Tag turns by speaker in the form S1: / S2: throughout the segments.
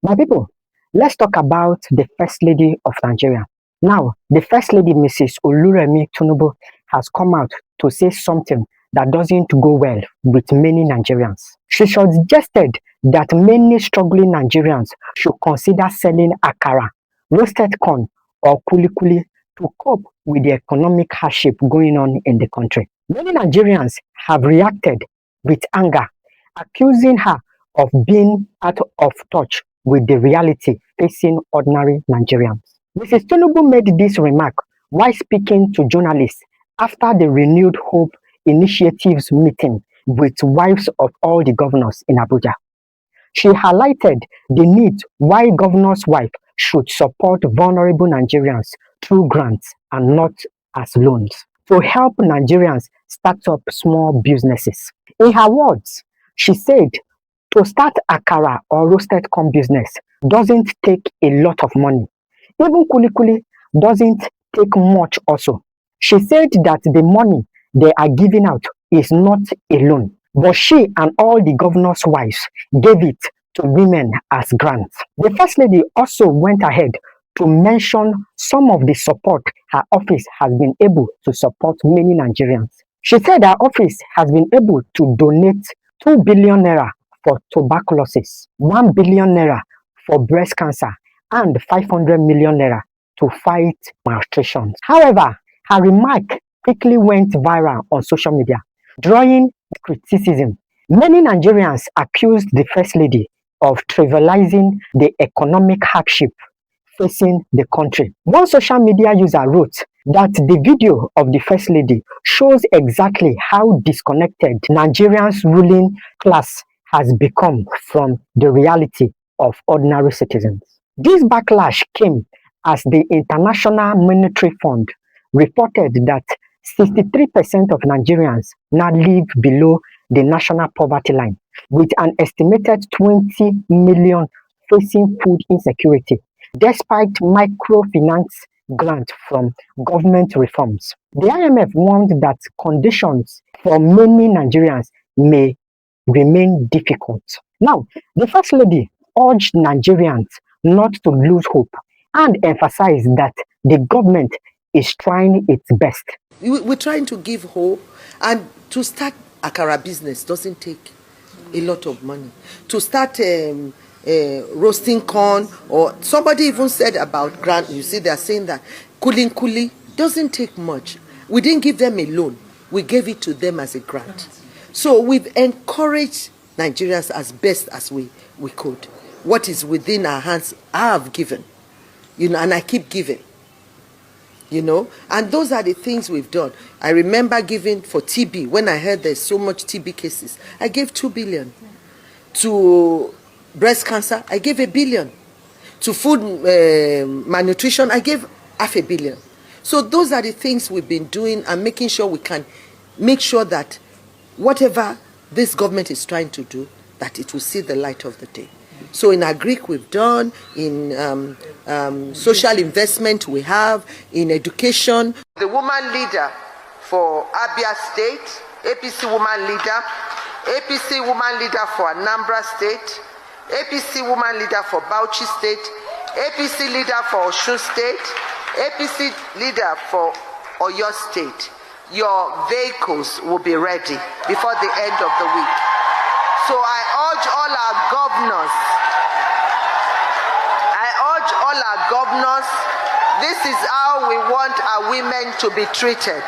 S1: My people, let's talk about the First Lady of Nigeria. Now, the First Lady, Mrs. Remi Tinubu, has come out to say something that doesn't go well with many Nigerians. She suggested that many struggling Nigerians should consider selling Akara, roasted corn, or kuli to cope with the economic hardship going on in the country. Many Nigerians have reacted with anger, accusing her of being out of touch with the reality facing ordinary Nigerians. Mrs. Tinubu made this remark while speaking to journalists after the Renewed Hope Initiative's meeting with wives of all the governors in Abuja. She highlighted the need why governors' wives should support vulnerable Nigerians through grants and not as loans to help Nigerians start up small businesses. In her words, she said, to start Akara or roasted corn business doesn't take a lot of money. Even kuli doesn't take much also. She said that the money they are giving out is not a loan, but she and all the governors' wives gave it to women as grants. The First Lady also went ahead to mention some of the support her office has been able to support many Nigerians. She said her office has been able to donate 2 billion naira for tuberculosis, 1 billion naira for breast cancer, and 500 million naira to fight malnutrition. However, her remark quickly went viral on social media, drawing criticism. Many Nigerians accused the First Lady of trivializing the economic hardship facing the country. One social media user wrote that the video of the First Lady shows exactly how disconnected Nigerians' ruling class has become from the reality of ordinary citizens. This backlash came as the International Monetary Fund reported that 63% of Nigerians now live below the national poverty line, with an estimated 20 million facing food insecurity, despite microfinance grants from government reforms. The IMF warned that conditions for many Nigerians may remain difficult. Now, the First Lady urged Nigerians not to lose hope and emphasized that the government is trying its best.
S2: We're trying to give hope, and to start Akara business doesn't take a lot of money. To start roasting corn, or somebody even said about grant, you see they're saying that kuli doesn't take much. We didn't give them a loan, we gave it to them as a grant. So we've encouraged Nigerians as best as we could. What is within our hands, I have given, and I keep giving, and those are the things we've done. I remember giving for TB, when I heard there's so much TB cases, I gave 2 billion. To breast cancer, I gave 1 billion. To food malnutrition, I gave 500 million. So those are the things we've been doing, and making sure we can make sure that whatever this government is trying to do, that it will see the light of the day. So in agric we've done, in social investment we have, in education. The woman leader for Abia State, APC woman leader, APC woman leader for Anambra State, APC woman leader for Bauchi State, APC leader for Osun State, APC leader for Oyo State. Your vehicles will be ready before the end of the week. So I urge all our governors, this is how we want our women to be treated.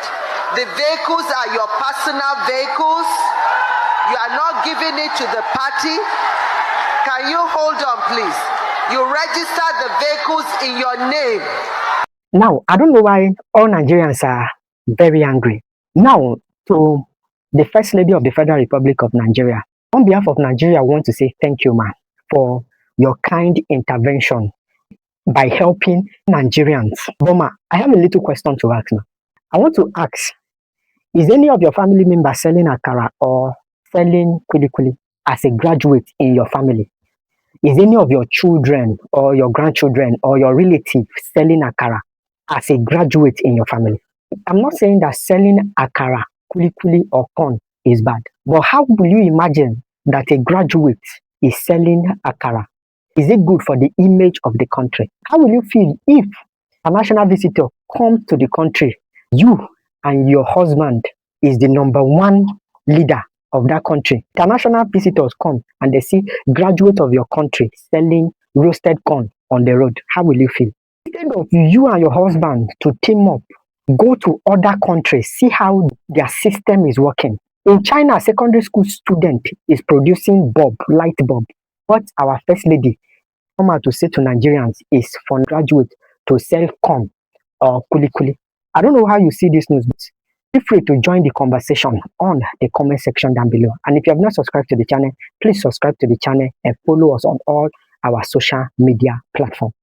S2: The vehicles are your personal vehicles. You are not giving it to the party. Can you hold on, please? You register the vehicles in your name.
S1: Now, I don't know why all Nigerians are very angry. Now, to the First Lady of the Federal Republic of Nigeria, on behalf of Nigeria, I want to say thank you, ma'am, for your kind intervention by helping Nigerians. But ma, I have a little question to ask now. I want to ask, is any of your family members selling Akara or selling kuli as a graduate in your family? Is any of your children or your grandchildren or your relatives selling Akara as a graduate in your family? I'm not saying that selling Akara, kuli or corn is bad, but how will you imagine that a graduate is selling Akara? Is it good for the image of the country? How will you feel if a national visitor comes to the country, you and your husband is the #1 leader of that country? International visitors come and they see graduates of your country selling roasted corn on the road. How will you feel? Instead of you and your husband to team up, go to other countries, see how their system is working. In China, secondary school student is producing light bulb. What our first lady come out to say to Nigerians is for graduates to sell corn or kuli kuli. I don't know how you see this news, but feel free to join the conversation on the comment section down below. And if you have not subscribed to the channel, please subscribe to the channel and follow us on all our social media platforms.